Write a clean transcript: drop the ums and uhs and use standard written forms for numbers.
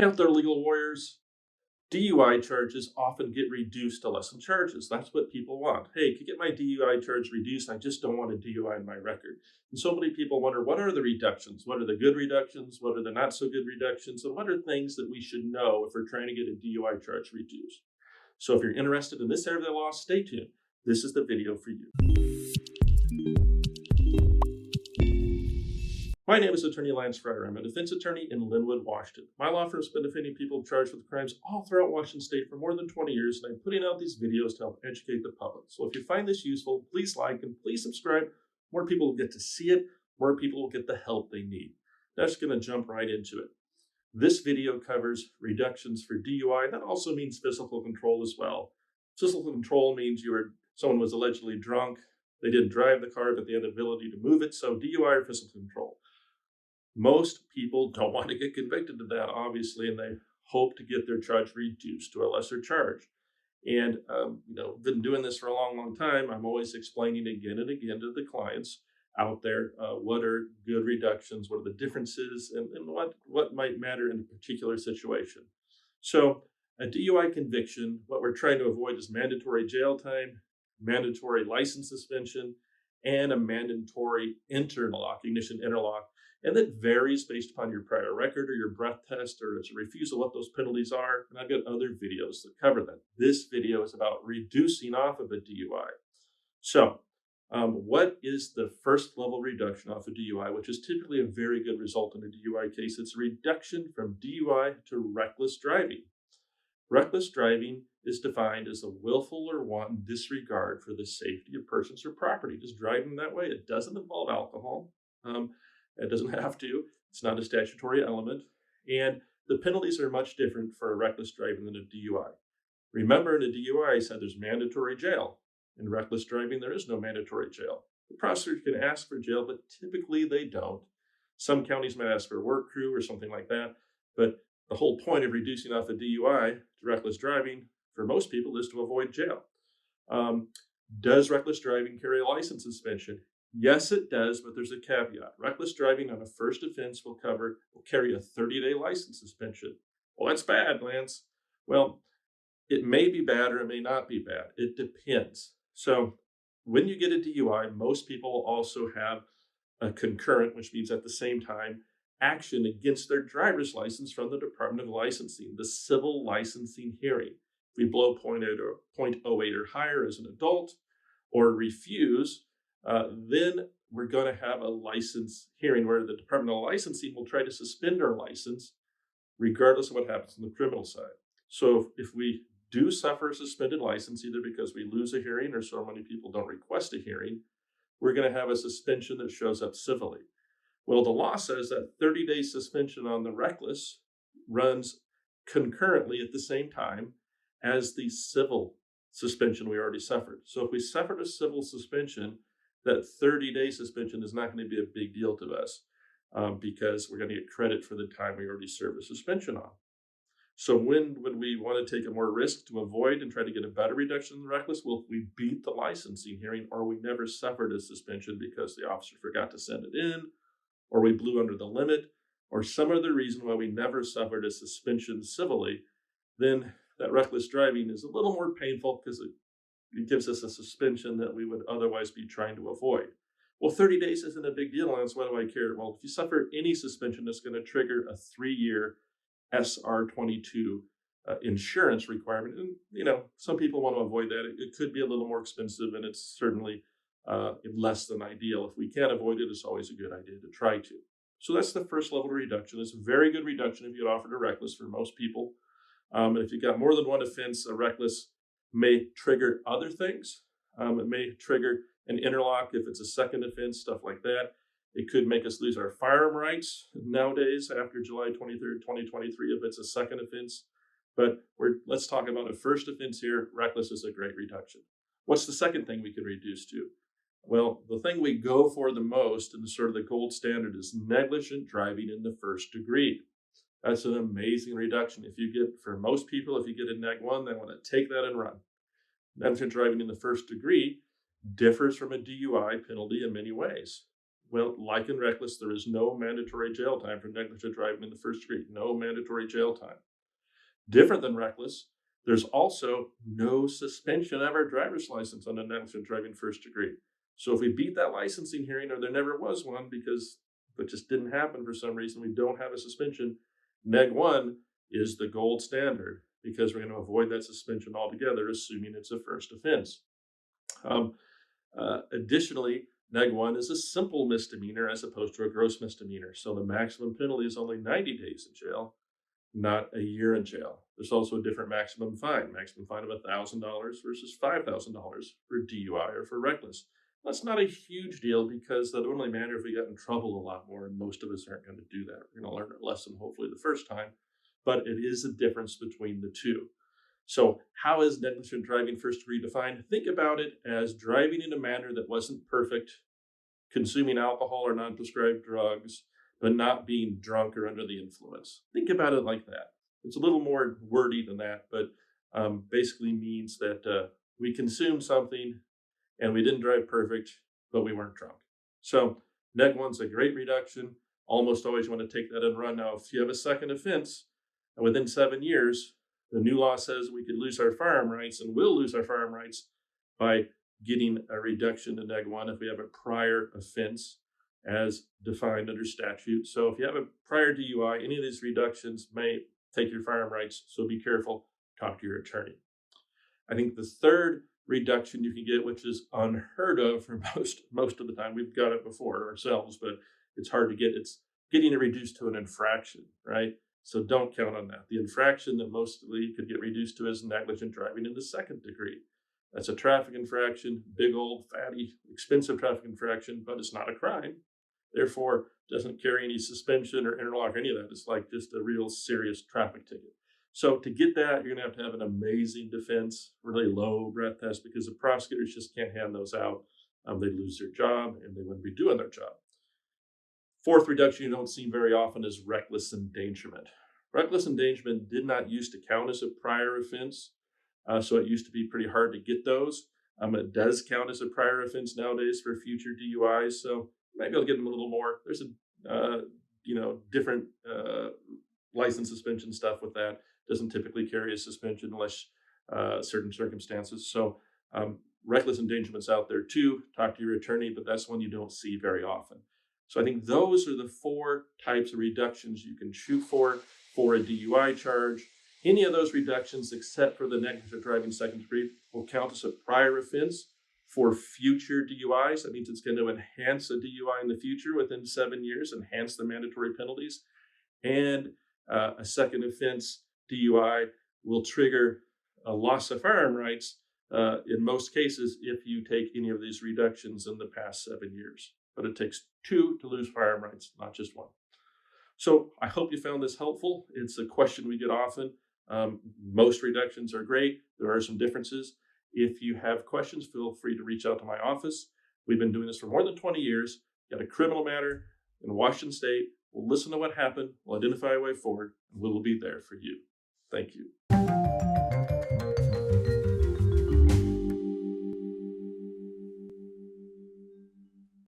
Out there, legal warriors, DUI charges often get reduced to lesser charges. That's what people want. Hey, could get my DUI charge reduced? I just don't want a DUI in my record. And so many people wonder, what are the reductions? What are the good reductions? What are the not so good reductions? And what are things that we should know if we're trying to get a DUI charge reduced? So if you're interested in this area of the law, stay tuned. This is the video for you. My name is Attorney Lance Fryrear. I'm a defense attorney in Lynnwood, Washington. My law firm has been defending people charged with crimes all throughout Washington state for more than 20 years, and I'm putting out these videos to help educate the public. So if you find this useful, please like and please subscribe. More people will get to see it. More people will get the help they need. That's going to jump right into it. This video covers reductions for DUI. That also means physical control as well. Physical control means someone was allegedly drunk. They didn't drive the car, but they had the ability to move it. So DUI or physical control. Most people don't want to get convicted of that, obviously, and they hope to get their charge reduced to a lesser charge. And, been doing this for a long, long time. I'm always explaining again and again to the clients out there what are good reductions, what are the differences, and what might matter in a particular situation. So a DUI conviction, what we're trying to avoid is mandatory jail time, mandatory license suspension, and a mandatory ignition interlock. And that varies based upon your prior record or your breath test or as a refusal, what those penalties are. And I've got other videos that cover that. This video is about reducing off of a DUI. So what is the first level reduction off a DUI, which is typically a very good result in a DUI case? It's a reduction from DUI to reckless driving. Reckless driving is defined as a willful or wanton disregard for the safety of persons or property. Just driving that way. It doesn't involve alcohol. It doesn't have to. It's not a statutory element. And the penalties are much different for a reckless driving than a DUI. Remember, in a DUI, I said there's mandatory jail. In reckless driving, there is no mandatory jail. The prosecutor can ask for jail, but typically they don't. Some counties might ask for a work crew or something like that. But the whole point of reducing off a DUI to reckless driving for most people is to avoid jail. Does reckless driving carry a license suspension? Yes, it does, but there's a caveat. Reckless driving on a first offense will carry a 30-day license suspension. Well, that's bad, Lance. Well, it may be bad or it may not be bad. It depends. So when you get a DUI, most people also have a concurrent, which means at the same time, action against their driver's license from the Department of Licensing, the civil licensing hearing. If we blow 0.08 or higher as an adult or refuse, then we're going to have a license hearing where the Department of Licensing will try to suspend our license regardless of what happens on the criminal side. So if we do suffer a suspended license, either because we lose a hearing or so many people don't request a hearing, we're going to have a suspension that shows up civilly. Well, the law says that 30-day suspension on the reckless runs concurrently at the same time as the civil suspension we already suffered. So if we suffered a civil suspension, that 30-day suspension is not going to be a big deal to us because we're going to get credit for the time we already served a suspension on. So when would we want to take a more risk to avoid and try to get a better reduction in the reckless? Well, if we beat the licensing hearing or we never suffered a suspension because the officer forgot to send it in, or we blew under the limit, or some other reason why we never suffered a suspension civilly, then that reckless driving is a little more painful because it gives us a suspension that we would otherwise be trying to avoid. Well, 30 days isn't a big deal, Lance. Why do I care? Well, if you suffer any suspension, it's going to trigger a 3-year SR22 insurance requirement. And, some people want to avoid that. It could be a little more expensive, and it's certainly less than ideal. If we can't avoid it, it's always a good idea to try to. So that's the first level of reduction. It's a very good reduction if you get offered a reckless for most people. And if you got more than one offense, a reckless may trigger other things. It may trigger an interlock if it's a second offense, stuff like that. It could make us lose our firearm rights nowadays after July 23rd, 2023, if it's a second offense. But let's talk about a first offense here. Reckless is a great reduction. What's the second thing we can reduce to? Well, the thing we go for the most and sort of the gold standard is negligent driving in the first degree. That's an amazing reduction. For most people, if you get a neg 1, they want to take that and run. Negligent driving in the first degree differs from a DUI penalty in many ways. Well, like in reckless, there is no mandatory jail time for negligent driving in the first degree. No mandatory jail time. Different than reckless, there's also no suspension of our driver's license on a negligent driving first degree. So if we beat that licensing hearing, or there never was one because it just didn't happen for some reason, we don't have a suspension, neg 1 is the gold standard because we're going to avoid that suspension altogether, assuming it's a first offense. Additionally, neg 1 is a simple misdemeanor as opposed to a gross misdemeanor. So the maximum penalty is only 90 days in jail, not a year in jail. There's also a different maximum fine of $1,000 versus $5,000 for DUI or for reckless. That's not a huge deal because that would only matter if we got in trouble a lot more, and most of us aren't going to do that. We're going to learn our lesson hopefully the first time, but it is a difference between the two. So how is negligent driving first degree defined? Think about it as driving in a manner that wasn't perfect, consuming alcohol or non-prescribed drugs, but not being drunk or under the influence. Think about it like that. It's a little more wordy than that, but basically means that we consumed something and we didn't drive perfect, but we weren't drunk. So neg 1's a great reduction. Almost always want to take that and run. Now, if you have a second offense and within 7 years, the new law says we could lose our firearm rights and will lose our firearm rights by getting a reduction to neg 1 if we have a prior offense as defined under statute. So if you have a prior DUI, any of these reductions may take your firearm rights, so be careful, talk to your attorney. I think the third reduction you can get, which is unheard of for most of the time, we've got it before ourselves, but it's hard to get, it's getting it reduced to an infraction, right? So don't count on that. The infraction that mostly could get reduced to is negligent driving in the second degree. That's a traffic infraction, big old fatty, expensive traffic infraction, but it's not a crime. Therefore, doesn't carry any suspension or interlock or any of that. It's like just a real serious traffic ticket. So to get that, you're going to have an amazing defense, really low breath test, because the prosecutors just can't hand those out. They'd lose their job and they wouldn't be doing their job. Fourth reduction you don't see very often is reckless endangerment. Reckless endangerment did not used to count as a prior offense, so it used to be pretty hard to get those. It does count as a prior offense nowadays for future DUIs, so you might be able to get them a little more. There's a different license suspension stuff with that. Doesn't typically carry a suspension unless certain circumstances. So reckless endangerment's out there too. Talk to your attorney, but that's one you don't see very often. So I think those are the 4 types of reductions you can shoot for a DUI charge. Any of those reductions, except for the negligent driving second degree, will count as a prior offense for future DUIs. That means it's going to enhance a DUI in the future within 7 years, enhance the mandatory penalties. And a second offense DUI will trigger a loss of firearm rights in most cases if you take any of these reductions in the past 7 years. But it takes 2 to lose firearm rights, not just 1. So I hope you found this helpful. It's a question we get often. Most reductions are great. There are some differences. If you have questions, feel free to reach out to my office. We've been doing this for more than 20 years. Got a criminal matter in Washington State. We'll listen to what happened. We'll identify a way forward, and we will be there for you. Thank you.